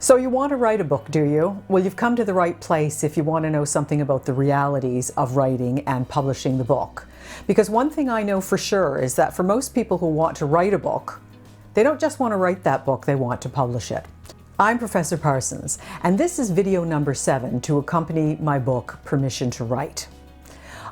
So you want to write a book, do you? Well, you've come to the right place if you want to know something about the realities of writing and publishing the book. Because one thing I know for sure is that for most people who want to write a book, they don't just want to write that book, they want to publish it. I'm Professor Parsons, and this is video number 7 to accompany my book, Permission to Write.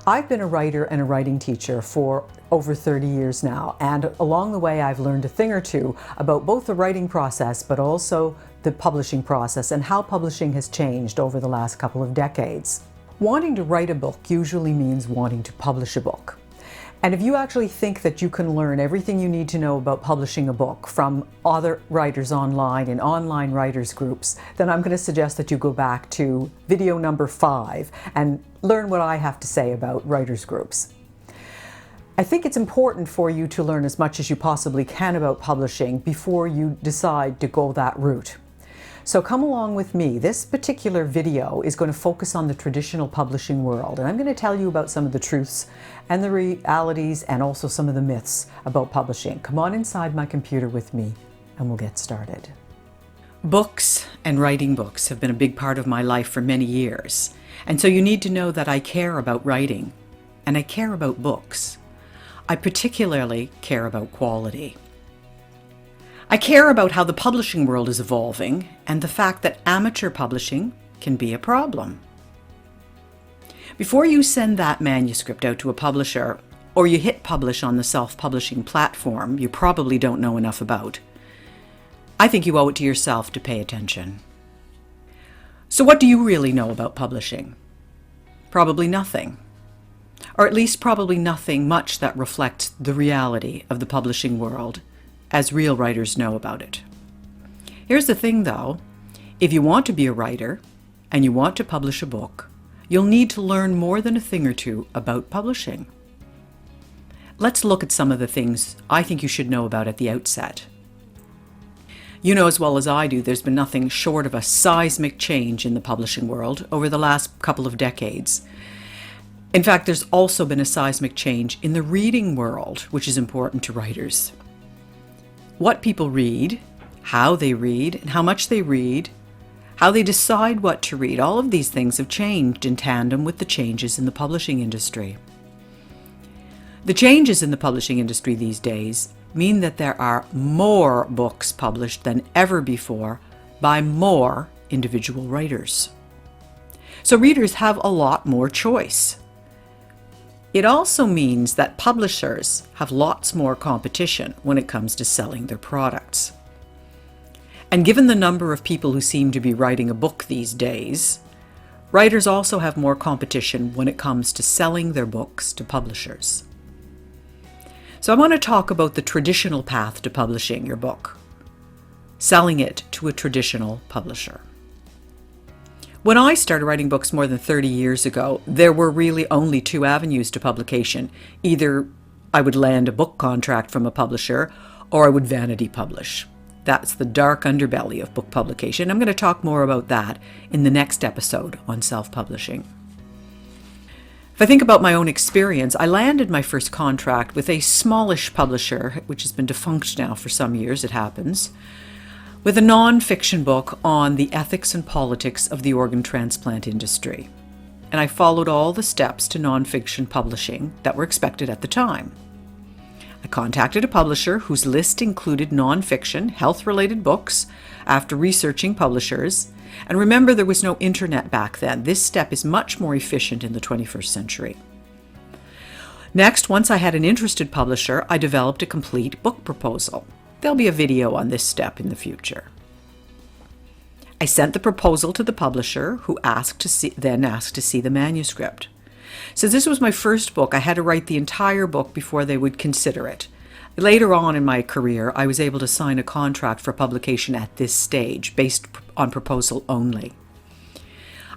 I've been a writer and a writing teacher for over 30 years now, and along the way I've learned a thing or two about both the writing process but also the publishing process and how publishing has changed over the last couple of decades. Wanting to write a book usually means wanting to publish a book. And if you actually think that you can learn everything you need to know about publishing a book from other writers online in online writers groups, then I'm going to suggest that you go back to video number 5 and learn what I have to say about writers groups. I think it's important for you to learn as much as you possibly can about publishing before you decide to go that route. So come along with me. This particular video is going to focus on the traditional publishing world, and I'm going to tell you about some of the truths and the realities and also some of the myths about publishing. Come on inside my computer with me and we'll get started. Books and writing books have been a big part of my life for many years, and so you need to know that I care about writing and I care about books. I particularly care about quality. I care about how the publishing world is evolving and the fact that amateur publishing can be a problem. Before you send that manuscript out to a publisher, or you hit publish on the self-publishing platform you probably don't know enough about, I think you owe it to yourself to pay attention. So what do you really know about publishing? Probably nothing. Or at least probably nothing much that reflects the reality of the publishing world as real writers know about it. Here's the thing though, if you want to be a writer and you want to publish a book, you'll need to learn more than a thing or two about publishing. Let's look at some of the things I think you should know about at the outset. You know as well as I do, there's been nothing short of a seismic change in the publishing world over the last couple of decades. In fact, there's also been a seismic change in the reading world, which is important to writers. What people read, how they read, and how much they read, how they decide what to read, all of these things have changed in tandem with the changes in the publishing industry. The changes in the publishing industry these days mean that there are more books published than ever before by more individual writers. So readers have a lot more choice. It also means that publishers have lots more competition when it comes to selling their products. And given the number of people who seem to be writing a book these days, writers also have more competition when it comes to selling their books to publishers. So I want to talk about the traditional path to publishing your book, selling it to a traditional publisher. When I started writing books more than 30 years ago, there were really only 2 avenues to publication. Either I would land a book contract from a publisher, or I would vanity publish. That's the dark underbelly of book publication. I'm going to talk more about that in the next episode on self-publishing. If I think about my own experience, I landed my first contract with a smallish publisher, which has been defunct now for some years, it happens, with a non-fiction book on the ethics and politics of the organ transplant industry. And I followed all the steps to non-fiction publishing that were expected at the time. I contacted a publisher whose list included non-fiction, health-related books after researching publishers. And remember, there was no internet back then. This step is much more efficient in the 21st century. Next, once I had an interested publisher, I developed a complete book proposal. There'll be a video on this step in the future. I sent the proposal to the publisher, who then asked to see the manuscript. Since this was my first book, I had to write the entire book before they would consider it. Later on in my career, I was able to sign a contract for publication at this stage, based on proposal only.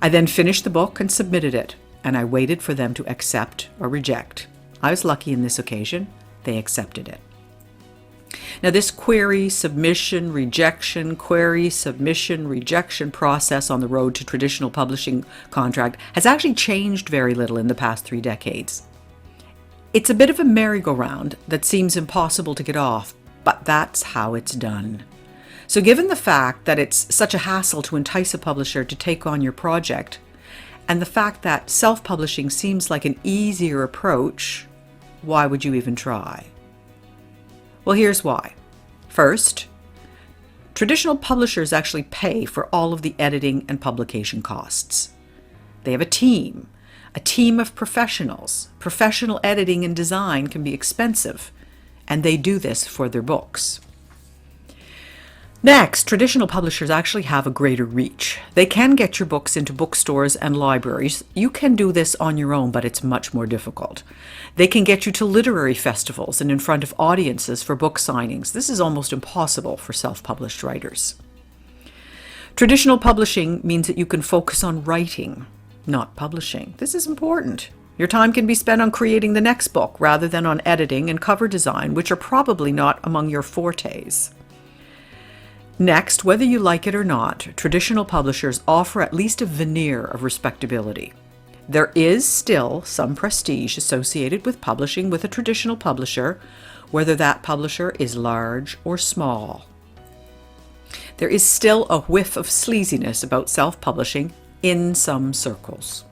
I then finished the book and submitted it, and I waited for them to accept or reject. I was lucky in this occasion. They accepted it. Now this query, submission, rejection process on the road to traditional publishing contract has actually changed very little in the past 3 decades. It's a bit of a merry-go-round that seems impossible to get off, but that's how it's done. So given the fact that it's such a hassle to entice a publisher to take on your project, and the fact that self-publishing seems like an easier approach, why would you even try? Well, here's why. First, traditional publishers actually pay for all of the editing and publication costs. They have a team of professionals. Professional editing and design can be expensive, and they do this for their books. Next, traditional publishers actually have a greater reach. They can get your books into bookstores and libraries. You can do this on your own, but it's much more difficult. They can get you to literary festivals and in front of audiences for book signings. This is almost impossible for self-published writers. Traditional publishing means that you can focus on writing, not publishing. This is important. Your time can be spent on creating the next book rather than on editing and cover design, which are probably not among your fortes. Next, whether you like it or not, traditional publishers offer at least a veneer of respectability. There is still some prestige associated with publishing with a traditional publisher, whether that publisher is large or small. There is still a whiff of sleaziness about self-publishing in some circles.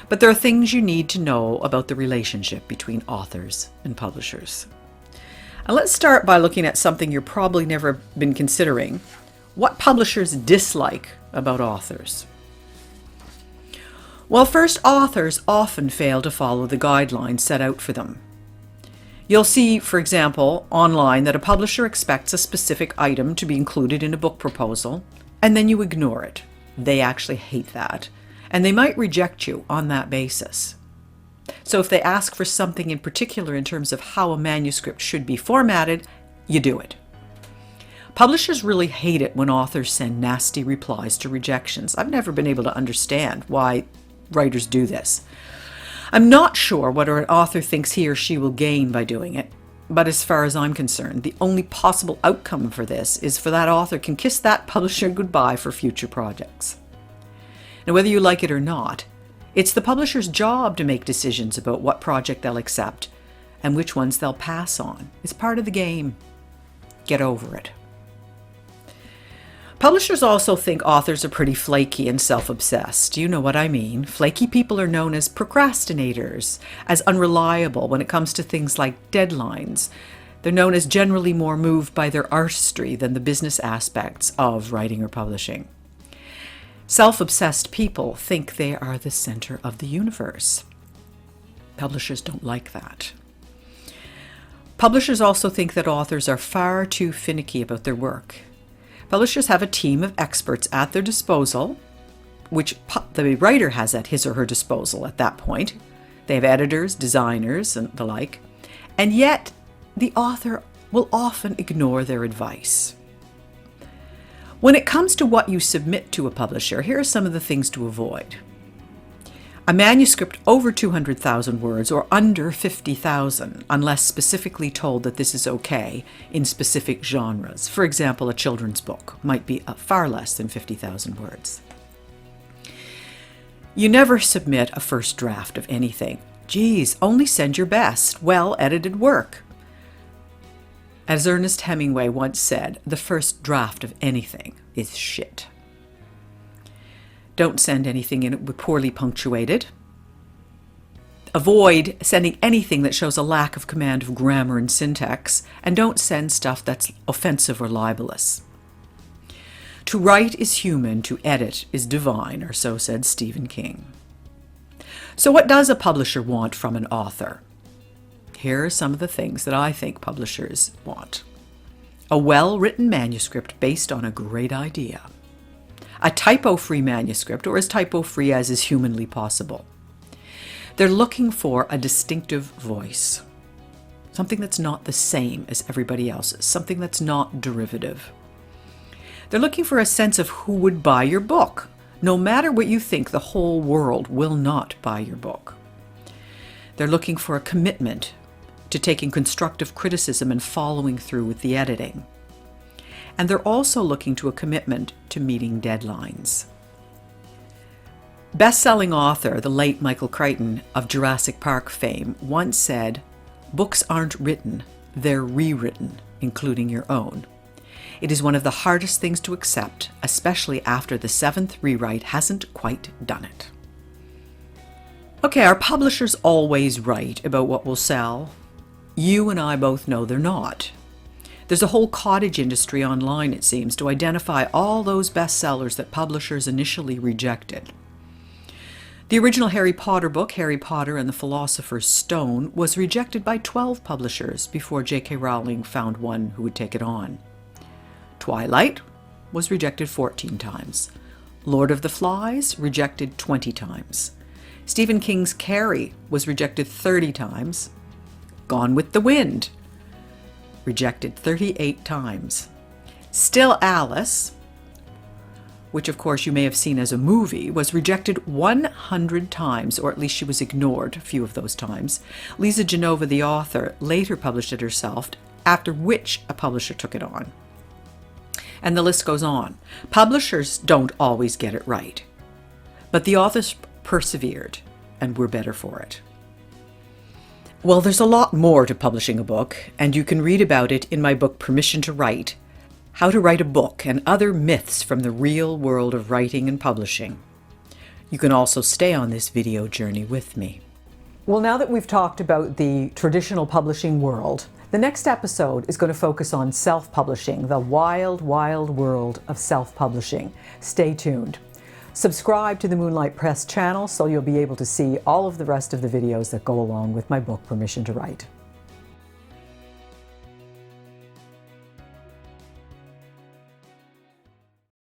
But there are things you need to know about the relationship between authors and publishers. And let's start by looking at something you've probably never been considering: what publishers dislike about authors. Well, first, authors often fail to follow the guidelines set out for them. You'll see, for example, online that a publisher expects a specific item to be included in a book proposal, and then you ignore it. They actually hate that, and they might reject you on that basis. So if they ask for something in particular in terms of how a manuscript should be formatted, you do it. Publishers really hate it when authors send nasty replies to rejections. I've never been able to understand why writers do this. I'm not sure what an author thinks he or she will gain by doing it, but as far as I'm concerned, the only possible outcome for this is for that author can kiss that publisher goodbye for future projects. Now, whether you like it or not, it's the publisher's job to make decisions about what project they'll accept and which ones they'll pass on. It's part of the game. Get over it. Publishers also think authors are pretty flaky and self-obsessed. You know what I mean. Flaky people are known as procrastinators, as unreliable when it comes to things like deadlines. They're known as generally more moved by their artistry than the business aspects of writing or publishing. Self-obsessed people think they are the center of the universe. Publishers don't like that. Publishers also think that authors are far too finicky about their work. Publishers have a team of experts at their disposal, which the writer has at his or her disposal at that point. They have editors, designers, and the like, and yet the author will often ignore their advice. When it comes to what you submit to a publisher, here are some of the things to avoid. A manuscript over 200,000 words or under 50,000, unless specifically told that this is okay in specific genres. For example, a children's book might be far less than 50,000 words. You never submit a first draft of anything. Geez, only send your best, well-edited work. As Ernest Hemingway once said, the first draft of anything is shit. Don't send anything in poorly punctuated. Avoid sending anything that shows a lack of command of grammar and syntax, and don't send stuff that's offensive or libelous. To write is human, to edit is divine, or so said Stephen King. So what does a publisher want from an author? Here are some of the things that I think publishers want. A well-written manuscript based on a great idea. A typo-free manuscript, or as typo-free as is humanly possible. They're looking for a distinctive voice. Something that's not the same as everybody else's. Something that's not derivative. They're looking for a sense of who would buy your book. No matter what you think, the whole world will not buy your book. They're looking for a commitment to taking constructive criticism and following through with the editing. And they're also looking to a commitment to meeting deadlines. Best-selling author, the late Michael Crichton of Jurassic Park fame, once said, "Books aren't written, they're rewritten, including your own." It is one of the hardest things to accept, especially after the 7th rewrite hasn't quite done it. Okay, are publishers always right about what will sell? You and I both know they're not. There's a whole cottage industry online, it seems, to identify all those bestsellers that publishers initially rejected. The original Harry Potter book, Harry Potter and the Philosopher's Stone, was rejected by 12 publishers before J.K. Rowling found one who would take it on. Twilight was rejected 14 times. Lord of the Flies, rejected 20 times. Stephen King's Carrie was rejected 30 times. Gone with the Wind, rejected 38 times. Still Alice, which of course you may have seen as a movie, was rejected 100 times, or at least she was ignored a few of those times. Lisa Genova, the author, later published it herself, after which a publisher took it on. And the list goes on. Publishers don't always get it right, but the authors persevered and were better for it. Well, there's a lot more to publishing a book, and you can read about it in my book, Permission to Write: How to Write a Book and Other Myths from the Real World of Writing and Publishing. You can also stay on this video journey with me. Well, now that we've talked about the traditional publishing world, the next episode is going to focus on self-publishing, the wild, wild world of self-publishing. Stay tuned. Subscribe to the Moonlight Press channel so you'll be able to see all of the rest of the videos that go along with my book, Permission to Write.